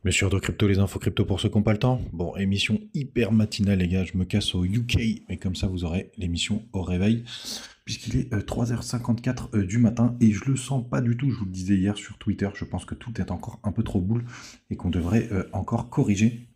Monsieur de crypto, les infos crypto pour ceux qui n'ont pas le temps. Bon, émission hyper matinale, les gars. Je me casse au UK, mais comme ça, vous aurez l'émission au réveil, puisqu'il est 3h54 du matin et je le sens pas du tout. Je vous le disais hier sur Twitter, je pense que tout est encore un peu trop boule et qu'on devrait encore corriger.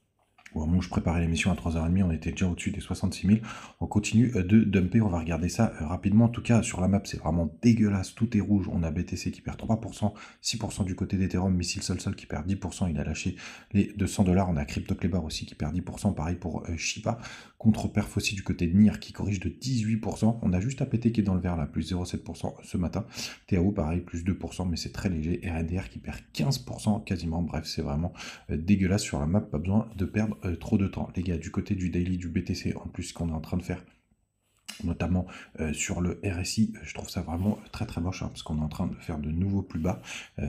Au moment où je préparais l'émission à 3h30, on était déjà au-dessus des 66 000. On continue de dumper, on va regarder ça rapidement. En tout cas, sur la map, c'est vraiment dégueulasse, tout est rouge. On a BTC qui perd 3%, 6% du côté d'Ethereum, Missile Sol qui perd 10%, il a lâché les 200 $. On a CryptoClebar aussi qui perd 10%, pareil pour Shiba. Contre-perf aussi du côté de NIR qui corrige de 18%. On a juste APT qui est dans le vert là, plus 0,7% ce matin. TAO pareil, plus 2%, mais c'est très léger. RNDR qui perd 15% quasiment. Bref, c'est vraiment dégueulasse sur la map, pas besoin de perdre trop de temps. Les gars, du côté du daily du BTC, en plus qu'on est en train de faire, notamment sur le RSI, je trouve ça vraiment très très moche, hein, parce qu'on est en train de faire de nouveaux plus bas.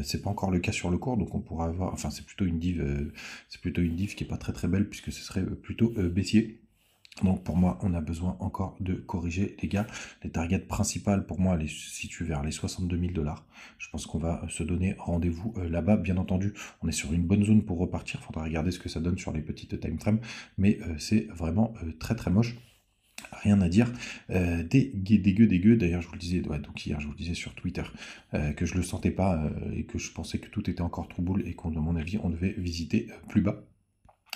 C'est pas encore le cas sur le cours, donc on pourra avoir, enfin c'est plutôt une div qui est pas très très belle, puisque ce serait plutôt baissier. Donc pour moi, on a besoin encore de corriger, les gars. Les targets principales, pour moi, elles se situent vers les 62 000 $. Je pense qu'on va se donner rendez-vous là-bas. Bien entendu, on est sur une bonne zone pour repartir. Il faudra regarder ce que ça donne sur les petites time frames. Mais c'est vraiment très très moche. Rien à dire. Dégueu. D'ailleurs, je vous le disais, ouais, donc hier, je vous le disais sur Twitter, que je le sentais pas et que je pensais que tout était encore trop boule et qu'à mon avis, on devait visiter plus bas.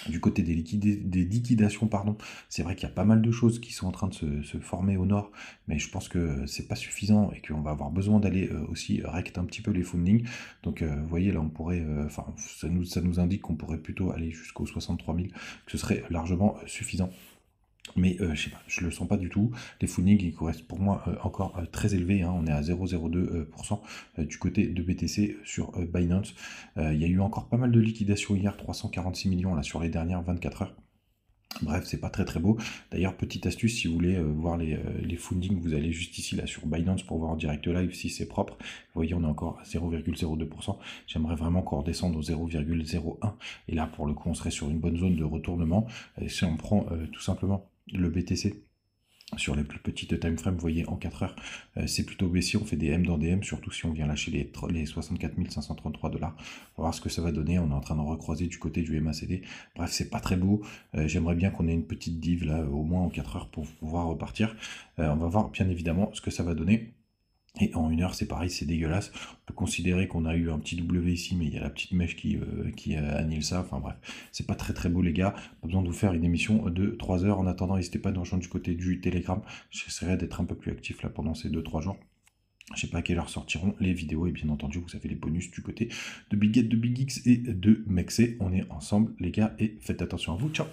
Du côté des liquidations, pardon, c'est vrai qu'il y a pas mal de choses qui sont en train de se former au nord, mais je pense que c'est pas suffisant et qu'on va avoir besoin d'aller aussi rect un petit peu les fundings. Donc, vous voyez, là, on pourrait, enfin, ça nous indique qu'on pourrait plutôt aller jusqu'aux 63 000, que ce serait largement suffisant. Mais je sais pas, je le sens pas du tout. Les fundings, ils restent pour moi encore très élevés, hein. On est à 0,02% du côté de BTC sur Binance. Il y a eu encore pas mal de liquidations hier, 346 millions là sur les dernières 24 heures. Bref, c'est pas très très beau. D'ailleurs, petite astuce, si vous voulez voir les fundings, vous allez juste ici là sur Binance pour voir en direct live si c'est propre. Vous voyez, on est encore à 0,02%. J'aimerais vraiment qu'on redescende au 0,01. Et là, pour le coup, on serait sur une bonne zone de retournement. Et si on prend tout simplement le BTC sur les plus petites time frames, vous voyez, en 4 heures, c'est plutôt baissier, on fait des M dans des M, surtout si on vient lâcher les 64 533 $. On va voir ce que ça va donner, on est en train de recroiser du côté du MACD. Bref, c'est pas très beau, j'aimerais bien qu'on ait une petite div là, au moins en 4 heures pour pouvoir repartir. On va voir bien évidemment ce que ça va donner. Et en 1 heure, c'est pareil, c'est dégueulasse. On peut considérer qu'on a eu un petit W ici, mais il y a la petite mèche qui annule ça. Enfin bref, c'est pas très très beau, les gars. Pas besoin de vous faire une émission de 3 heures. En attendant, n'hésitez pas à nous rejoindre du côté du Telegram. J'essaierai d'être un peu plus actif là pendant ces 2-3 jours. Je sais pas à quelle heure sortiront les vidéos. Et bien entendu, vous avez les bonus du côté de Big Get, de Big X et de Mexé. On est ensemble, les gars, et faites attention à vous. Ciao!